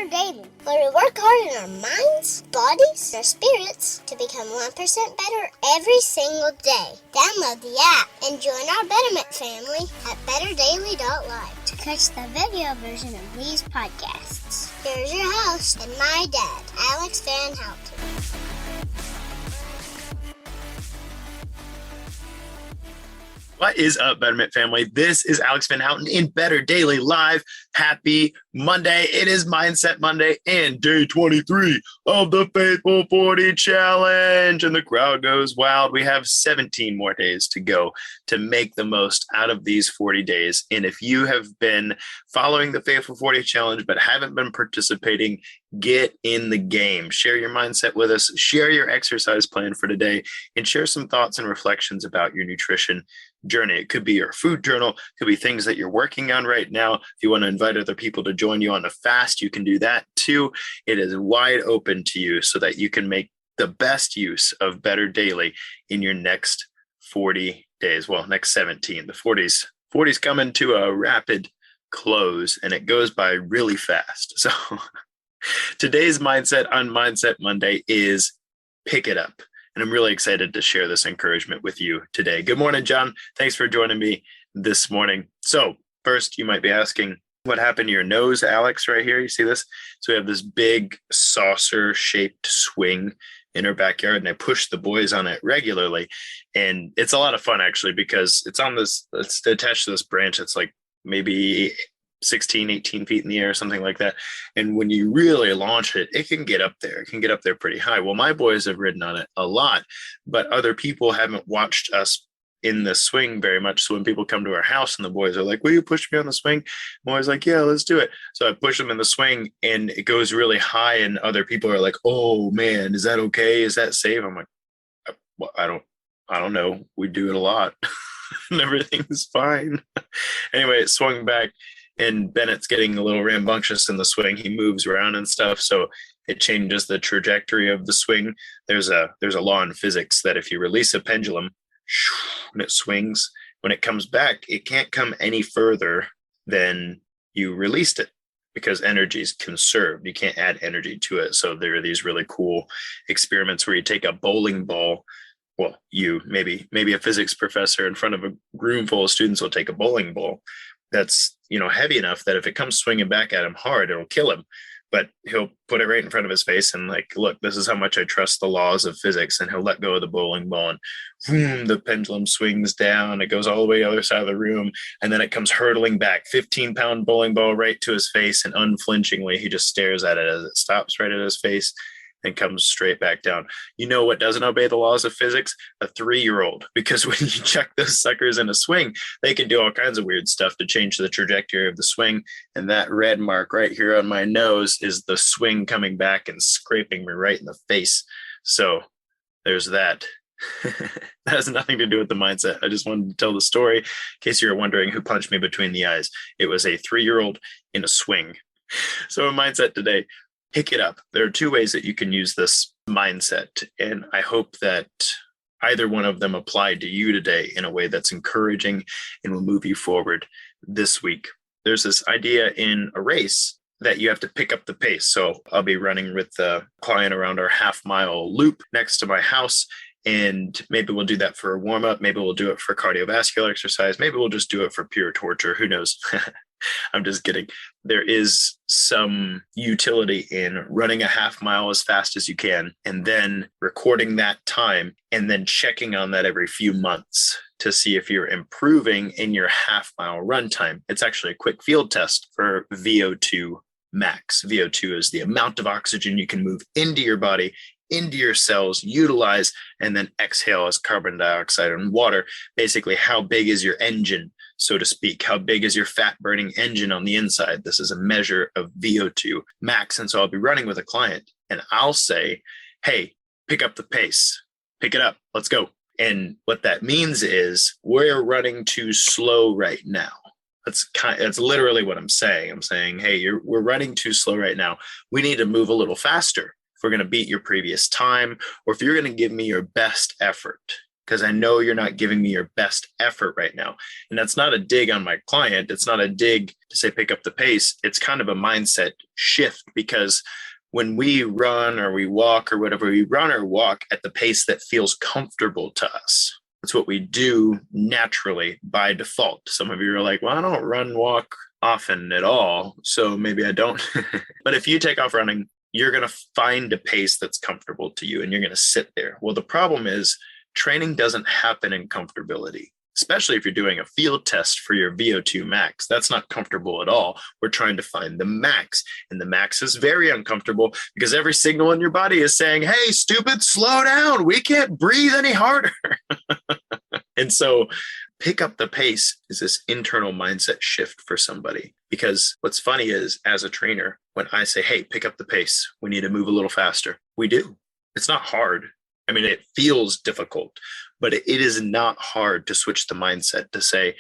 Better Daily, where we work hard in our minds, bodies, and our spirits to become 1% better every single day. Download the app and join our Betterment family at betterdaily.live to catch the video version of these podcasts. Here's your host and my dad, Alex Van Houten. What is up, Betterment family? This is Alex Van Houten in Better Daily Live. Happy Monday. It is Mindset Monday and day 23 of the Faithful 40 Challenge. And the crowd goes wild. We have 17 more days to go to make the most out of these 40 days. And if you have been following the Faithful 40 Challenge but haven't been participating, get in the game. Share your mindset with us. Share your exercise plan for today and share some thoughts and reflections about your nutrition journey. It could be your food journal, it could be things that you're working on right now. If you want to invite other people to join you on a fast, you can do that too. It is wide open to you so that you can make the best use of Better Daily in your next 40 days. Well, next 17. The 40's coming to a rapid close and it goes by really fast. So today's mindset on Mindset Monday is pick it up. And I'm really excited to share this encouragement with you today. Good morning, John. Thanks for joining me this morning. So first, you might be asking, what happened to your nose, Alex, right here? You see this? So we have this big saucer-shaped swing in our backyard, and I push the boys on it regularly. And it's a lot of fun, actually, because it's attached to this branch that's like maybe 16, 18 feet in the air or something like that. And when you really launch it, it can get up there. It can get up there pretty high. Well, my boys have ridden on it a lot, but other people haven't watched us in the swing very much. So when people come to our house and the boys are like, will you push me on the swing? I'm always like, yeah, let's do it. So I push them in the swing and it goes really high and other people are like, oh man, is that okay? Is that safe? I'm like, well, I don't know. We do it a lot and everything's fine. Anyway, it swung back. And Bennett's getting a little rambunctious in the swing. He moves around and stuff, so it changes the trajectory of the swing. There's a law in physics that if you release a pendulum and it swings, when it comes back, it can't come any further than you released it because energy is conserved. You can't add energy to it. So there are these really cool experiments where you take a bowling ball. Well, maybe a physics professor in front of a room full of students will take a bowling ball that's heavy enough that if it comes swinging back at him hard, it'll kill him. But he'll put it right in front of his face and like, look, this is how much I trust the laws of physics. And he'll let go of the bowling ball and boom, the pendulum swings down. It goes all the way to the other side of the room. And then it comes hurtling back, 15-pound bowling ball right to his face. And unflinchingly, he just stares at it as it stops right at his face and comes straight back down. You know what doesn't obey the laws of physics? A 3-year-old. Because when you chuck those suckers in a swing, they can do all kinds of weird stuff to change the trajectory of the swing. And that red mark right here on my nose is the swing coming back and scraping me right in the face. So there's that. That has nothing to do with the mindset. I just wanted to tell the story in case you're wondering who punched me between the eyes. It was a 3-year-old in a swing. So a mindset today. Pick it up. There are 2 ways that you can use this mindset, and I hope that either one of them apply to you today in a way that's encouraging and will move you forward this week. There's this idea in a race that you have to pick up the pace. So I'll be running with the client around our half-mile loop next to my house, and maybe we'll do that for a warm-up. Maybe we'll do it for cardiovascular exercise. Maybe we'll just do it for pure torture. Who knows? I'm just kidding. There is some utility in running a half mile as fast as you can and then recording that time and then checking on that every few months to see if you're improving in your half mile run time. It's actually a quick field test for VO2 max. VO2 is the amount of oxygen you can move into your body, into your cells, utilize, and then exhale as carbon dioxide and water. Basically, how big is your engine, so to speak? How big is your fat burning engine on the inside? This is a measure of VO2 max. And so I'll be running with a client and I'll say, hey, pick up the pace, pick it up, let's go. And what that means is we're running too slow right now. That's literally what I'm saying. I'm saying, hey, we're running too slow right now. We need to move a little faster. If we're going to beat your previous time, or if you're going to give me your best effort, because I know you're not giving me your best effort right now. And that's not a dig on my client. It's not a dig to say pick up the pace. It's kind of a mindset shift, because when we run or we walk or whatever, we run or walk at the pace that feels comfortable to us. That's what we do naturally by default. Some of you are like, well, I don't run, walk often at all, so maybe I don't. But if you take off running, you're going to find a pace that's comfortable to you and you're going to sit there. Well, the problem is training doesn't happen in comfortability, especially if you're doing a field test for your VO2 max. That's not comfortable at all. We're trying to find the max, and the max is very uncomfortable because every signal in your body is saying, hey, stupid, slow down. We can't breathe any harder. And so pick up the pace is this internal mindset shift for somebody. Because what's funny is, as a trainer, when I say, hey, pick up the pace, we need to move a little faster, we do. It's not hard. I mean, it feels difficult, but it is not hard to switch the mindset to say,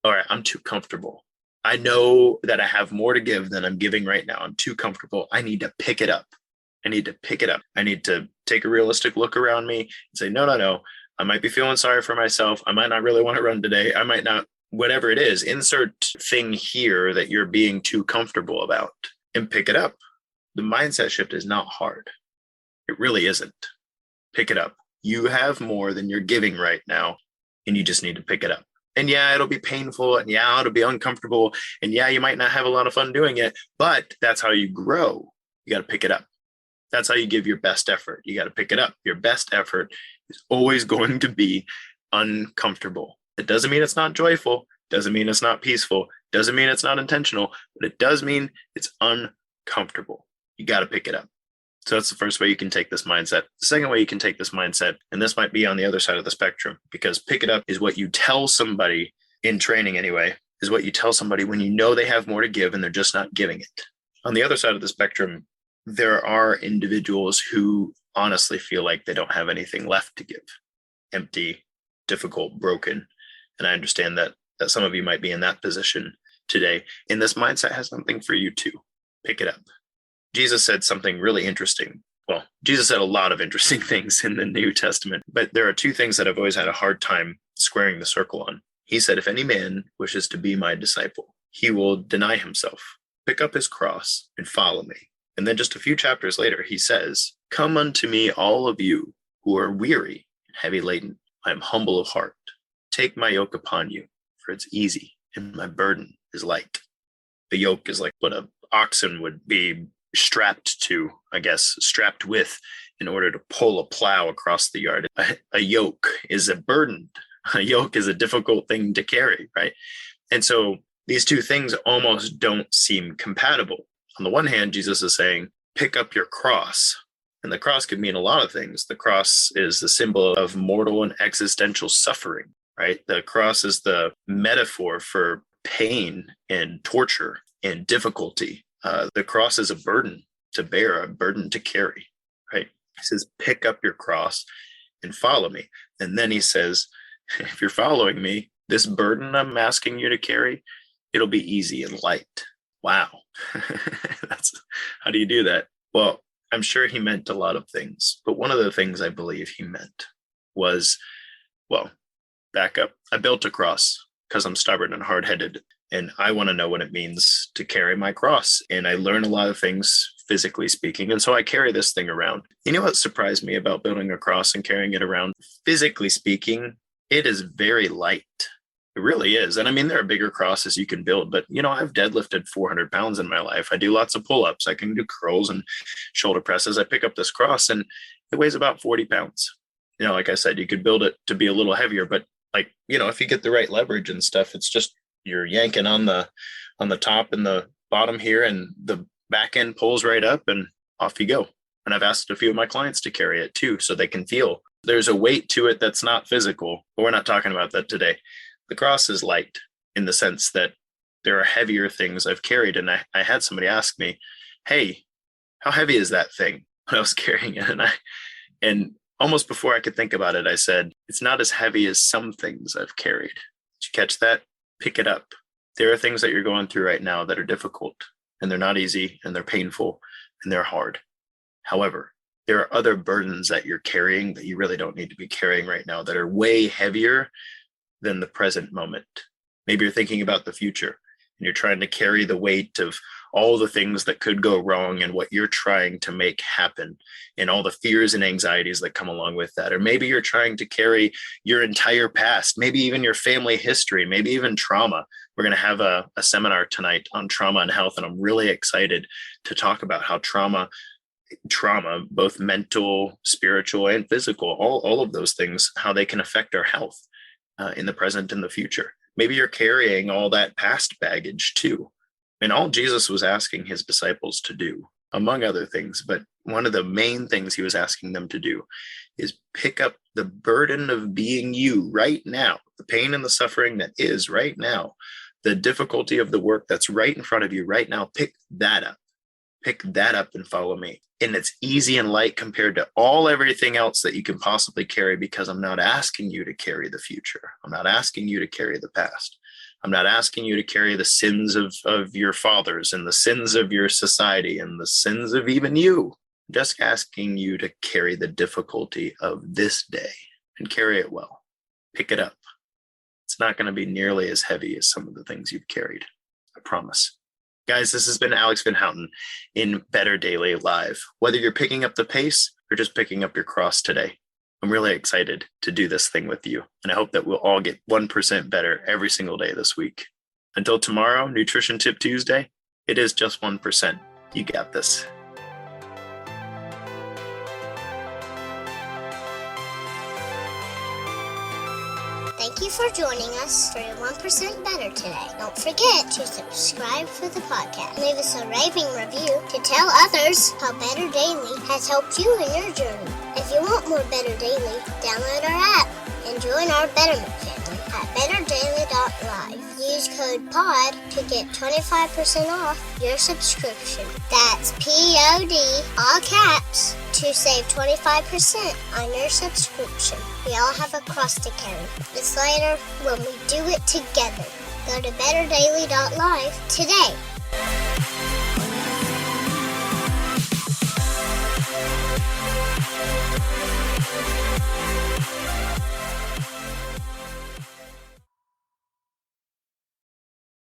all right, I'm too comfortable. I know that I have more to give than I'm giving right now. I'm too comfortable. I need to pick it up. I need to pick it up. I need to take a realistic look around me and say, no. I might be feeling sorry for myself. I might not really want to run today. I might not, whatever it is, insert thing here that you're being too comfortable about and pick it up. The mindset shift is not hard. It really isn't. Pick it up. You have more than you're giving right now, and you just need to pick it up. And yeah, it'll be painful, and yeah, it'll be uncomfortable, and yeah, you might not have a lot of fun doing it, but that's how you grow. You got to pick it up. That's how you give your best effort. You got to pick it up. Your best effort is always going to be uncomfortable. It doesn't mean it's not joyful. Doesn't mean it's not peaceful. Doesn't mean it's not intentional, but it does mean it's uncomfortable. You got to pick it up. So that's the first way you can take this mindset. The second way you can take this mindset, and this might be on the other side of the spectrum, because pick it up is what you tell somebody in training anyway, is what you tell somebody when you know they have more to give and they're just not giving it. On the other side of the spectrum, there are individuals who honestly feel like they don't have anything left to give. Empty, difficult, broken. And I understand that some of you might be in that position today. And this mindset has something for you too. Pick it up. Jesus said something really interesting. Well, Jesus said a lot of interesting things in the New Testament, but there are two things that I've always had a hard time squaring the circle on. He said, if any man wishes to be my disciple, he will deny himself, pick up his cross, and follow me. And then just a few chapters later, he says, come unto me, all of you who are weary and heavy laden. I am humble of heart. Take my yoke upon you, for it's easy, and my burden is light. The yoke is like what an oxen would be strapped to, I guess, strapped with in order to pull a plow across the yard. A yoke is a burden. A yoke is a difficult thing to carry, right? And so these two things almost don't seem compatible. On the one hand, Jesus is saying, pick up your cross. And the cross could mean a lot of things. The cross is the symbol of mortal and existential suffering, right? The cross is the metaphor for pain and torture and difficulty. The cross is a burden to bear, a burden to carry, right? He says, pick up your cross and follow me. And then he says, if you're following me, this burden I'm asking you to carry, it'll be easy and light. Wow. How do you do that? Well, I'm sure he meant a lot of things, but one of the things I believe he meant was, well, back up. I built a cross because I'm stubborn and hard-headed, and I want to know what it means to carry my cross. And I learn a lot of things, physically speaking, and so I carry this thing around. You know what surprised me about building a cross and carrying it around? Physically speaking, it is very light. It really is. And I mean, there are bigger crosses you can build, but I've deadlifted 400 pounds in my life. I do lots of pull-ups. I can do curls and shoulder presses. I pick up this cross and it weighs about 40 pounds. Like I said, you could build it to be a little heavier, but if you get the right leverage and stuff, it's just, you're yanking on the top and the bottom here, and the back end pulls right up and off you go. And I've asked a few of my clients to carry it too, so they can feel there's a weight to it that's not physical, but we're not talking about that today. The cross is light in the sense that there are heavier things I've carried. And I had somebody ask me, hey, how heavy is that thing when I was carrying it? And almost before I could think about it, I said, it's not as heavy as some things I've carried. Did you catch that? Pick it up. There are things that you're going through right now that are difficult, and they're not easy, and they're painful, and they're hard. However, There are other burdens that you're carrying that you really don't need to be carrying right now that are way heavier than the present moment. Maybe you're thinking about the future and you're trying to carry the weight of all the things that could go wrong and what you're trying to make happen and all the fears and anxieties that come along with that. Or maybe you're trying to carry your entire past, maybe even your family history, maybe even trauma. We're going to have a seminar tonight on trauma and health, and I'm really excited to talk about how trauma, both mental, spiritual, and physical, all of those things, how they can affect our health in the present and the future. Maybe you're carrying all that past baggage too. And all Jesus was asking his disciples to do, among other things, but one of the main things he was asking them to do is pick up the burden of being you right now, the pain and the suffering that is right now, the difficulty of the work that's right in front of you right now. Pick that up. Pick that up and follow me. And it's easy and light compared to everything else that you can possibly carry, because I'm not asking you to carry the future. I'm not asking you to carry the past. I'm not asking you to carry the sins of your fathers and the sins of your society and the sins of even you. I'm just asking you to carry the difficulty of this day and carry it well. Pick it up. It's not going to be nearly as heavy as some of the things you've carried. I promise. Guys, this has been Alex Van Houten in Better Daily Live. Whether you're picking up the pace or just picking up your cross today, I'm really excited to do this thing with you. And I hope that we'll all get 1% better every single day this week. Until tomorrow, Nutrition Tip Tuesday, it is just 1%. You got this. Thank you for joining us for your 1% Better today. Don't forget to subscribe for the podcast. Leave us a raving review to tell others how Better Daily has helped you in your journey. If you want more Better Daily, download our app and join our Betterment family at betterdaily.live. Use code POD to get 25% off your subscription. That's POD, all caps, to save 25% on your subscription. We all have a cross to carry. It's lighter when we do it together. Go to betterdaily.live today.